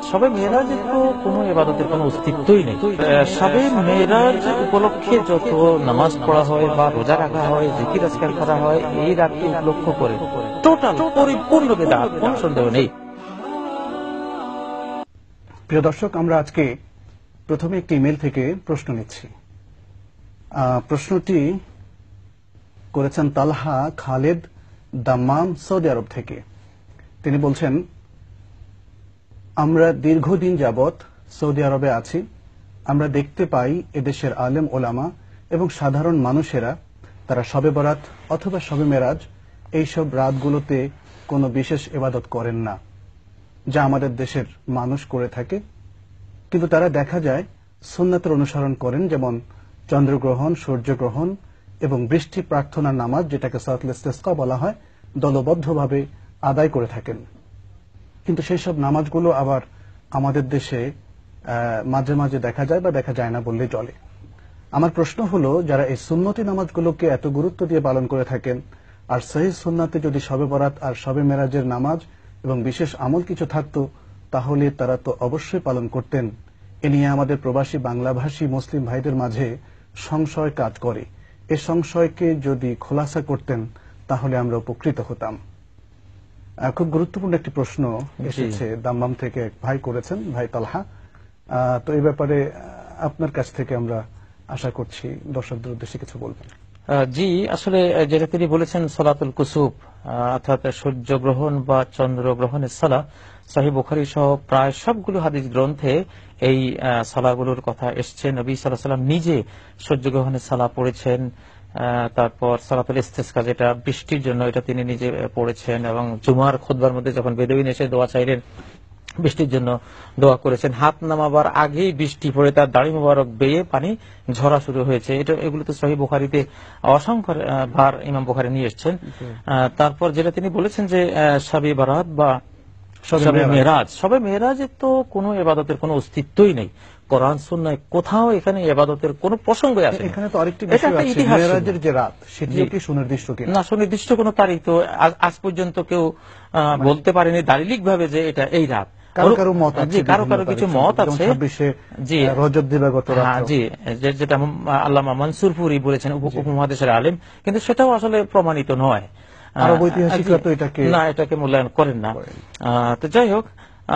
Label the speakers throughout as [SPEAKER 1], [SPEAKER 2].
[SPEAKER 1] শবে মেরাজের তো কোনো ইবাদতের কোনো অস্তিত্বই নেই। শবে মেরাজ উপলক্ষে যত নামাজ পড়া হয় বা রোজা রাখা হয়, জিকির আজকার করা হয়, এই রাতকে উপলক্ষ করে টোটাল পরিপূর্ণ বিদআত, কোনো সন্দেহ নেই।
[SPEAKER 2] প্রিয় দর্শক, আমরা আজকে প্রথমে একটি ইমেল থেকে প্রশ্ন নিচ্ছি। প্রশ্নটি করেছেন তালহা খালেদ দাম্মাম, সৌদি আরব থেকে। তিনি বলছেন, আমরা দীর্ঘদিন যাবৎ সৌদি আরবে আছি। আমরা দেখতে পাই এদেশের আলেম ওলামা এবং সাধারণ মানুষেরা তারা শবে বরাত অথবা শবে মেরাজ এইসব রাতগুলোতে কোনো বিশেষ ইবাদত করেন না, যা আমাদের দেশের মানুষ করে থাকে। কিন্তু তারা দেখা যায় সুন্নাতের অনুসরণ করেন, যেমন চন্দ্রগ্রহণ, সূর্যগ্রহণ এবং বৃষ্টি প্রার্থনার নামাজ, যেটাকে সালাতুল ইস্তিসকা বলা হয়, দলবদ্ধভাবে আদায় করে থাকেন। কিন্তু সেই সব নামাজগুলো আবার আমাদের দেশে মাঝে মাঝে দেখা যায় বা দেখা যায় না বললে চলে। আমার প্রশ্ন হলো, যারা এই সুন্নতি নামাজগুলোকে এত গুরুত্ব দিয়ে পালন করে থাকেন, আর সহিহ সুন্নাতে যদি শবে বরাত আর শবে মেরাজের নামাজ এবং বিশেষ আমল কিছু থাকতো, তাহলে তারা তো অবশ্যই পালন করতেন। এ নিয়ে আমাদের প্রবাসী বাংলাভাষী মুসলিম ভাইদের মাঝে সংশয় কাজ করে। এ সংশয়কে যদি খোলাসা করতেন তাহলে আমরা উপকৃত হতাম। খুব গুরুত্বপূর্ণ একটি প্রশ্ন এসেছে দাম্মাম থেকে, এক ভাই করেছেন, ভাই তালহা। তো এই ব্যাপারে আপনার কাছ থেকে আমরা আশা করছি দর্শকদের উদ্দেশ্যে কিছু বলবেন।
[SPEAKER 1] জি, আসলে যেটা তিনি বলেছেন সালাতুল কুসুফ, অর্থাৎ সূর্যগ্রহণ বা চন্দ্রগ্রহণের সালাহ, সহিহ বুখারী সহ প্রায় সবগুলো হাদিস গ্রন্থে এই সালাহগুলোর কথা এসছে। নবী সাল্লাল্লাহু আলাইহি ওয়াসাল্লাম নিজে সূর্যগ্রহণের সালাহ পড়েছেন, তারপর সালাতুল ইস্তিসকা যেটা বৃষ্টির জন্য, এটা তিনি নিজে পড়েছেন, এবং জুমার খুতবার মধ্যে যখন বেদুইন এসে দোয়া চাইলেন বৃষ্টির জন্য দোয়া করেছেন। হাত নামাবার আগেই বৃষ্টি পড়ে তার দাড়ি মোবারক বেয়ে পানি ঝরা শুরু হয়েছে। এগুলো তো সহিহ বুখারীতে অসংখ্য বার ইমাম বুখারী নিয়ে এসেছেন। তারপর যেটা তিনি বলেছেন যে শবে বরাত বা শবে মেরাজ, শবে মেরাজের তো কোনো ইবাদতের কোনো অস্তিত্বই নেই। কোরআন সুন্নাহয় কোথাও এখানে ইবাদতের কোনো প্রসঙ্গই আসে না।
[SPEAKER 2] এখানে তো আরেকটি বিষয় আছে, মেরাজের যে রাত, সেটিও কি সুনির্দিষ্ট কিনা?
[SPEAKER 1] না, সুনির্দিষ্ট কোনো তারিখ তো আজ পর্যন্ত কেউ বলতে পারেনি দালিলিকভাবে যে এটা এই রাত।
[SPEAKER 2] কারো কারো মত আছে,
[SPEAKER 1] কারো কারো কিছু মত আছে,
[SPEAKER 2] জি, রজব দিবাগত রাত,
[SPEAKER 1] জি, যেটা আল্লামা মনসুরপুরি বলেছেন, উপমহাদেশের আলেম, কিন্তু সেটাও আসলে প্রমাণিত নয়।
[SPEAKER 2] আরব ঐতিহাসিকরা তো
[SPEAKER 1] এটাকে মূল্যায়ন করেন না। তো যাই হোক,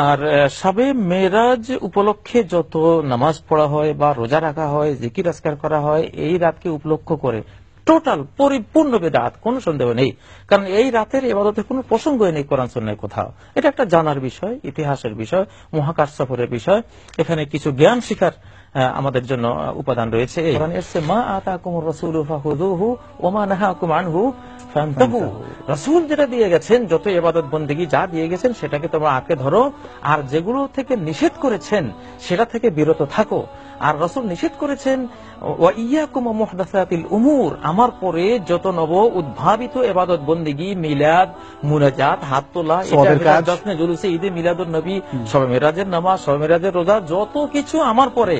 [SPEAKER 1] আর শবে মেরাজ উপলক্ষে যত নামাজ পড়া হয় বা রোজা রাখা হয়, জিকির আজকার করা হয়, এই রাতকে উপলক্ষ করে টোটাল পরিপূর্ণ বিদআত, কোনো সন্দেহ নেই। কারণ এই রাতের ইবাদতের কোনো প্রসঙ্গই নেই কোরআন সুন্নাহয় কোথাও। এটা একটা জানার বিষয়, ইতিহাসের বিষয়, মহাকাশ সফরের বিষয়। এখানে কিছু জ্ঞান শিখার আমাদের জন্য উপাদান রয়েছে। কোরআনে এসেছে, মা আতাকুমুর রাসূলু ফাখুযুহু ওয়া মা নাহাকুম আনহু ফান্তাহু। রাসূল যেটা দিয়ে গেছেন, যত ইবাদত বন্দেগী যা দিয়ে গেছেন, সেটাকে তোমরা আঁকড়ে ধরো, আর যেগুলো থেকে নিষেধ করেছেন সেটা থেকে বিরত থাকো। আর রাসূল নিষেধ করেছেন, ওয়া ইয়াকুম ওয়া মুহদাসাতিল উমুর, আমার পরে যত নব উদ্ভাবিত ইবাদত বন্দেগী, মিলাদ, মুনাজাত, হাত তোলা, জশ্নে জুলুসে, ঈদে মিলাদুন নবী, শবে মেরাজের নামাজ, শবে মেরাজের রোজা, যত কিছু আমার পরে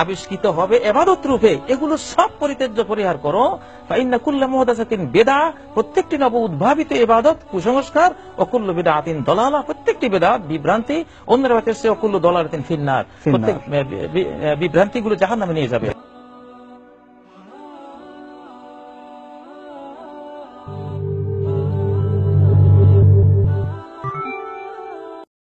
[SPEAKER 1] আবিষ্কৃত হবে ইবাদত রূপে, এগুলো সব পরিত্যাজ্য পরিহার করো। ফাইন্না কুল্লা মুহদাসাতিন বিদআ, প্রত্যেকটি নব উদ্ভাবিত ইবাদত কুসংস্কার, ও কুল্লু বিদআতিন দালালা, প্রত্যেকটি বিদআত বিভ্রান্তি, অন্যের কাছে কুল্লু দালালাতিন ফিন্নার, প্রত্যেক বিভ্রান্তিগুলো জাহান্নামে নিয়ে যাবে।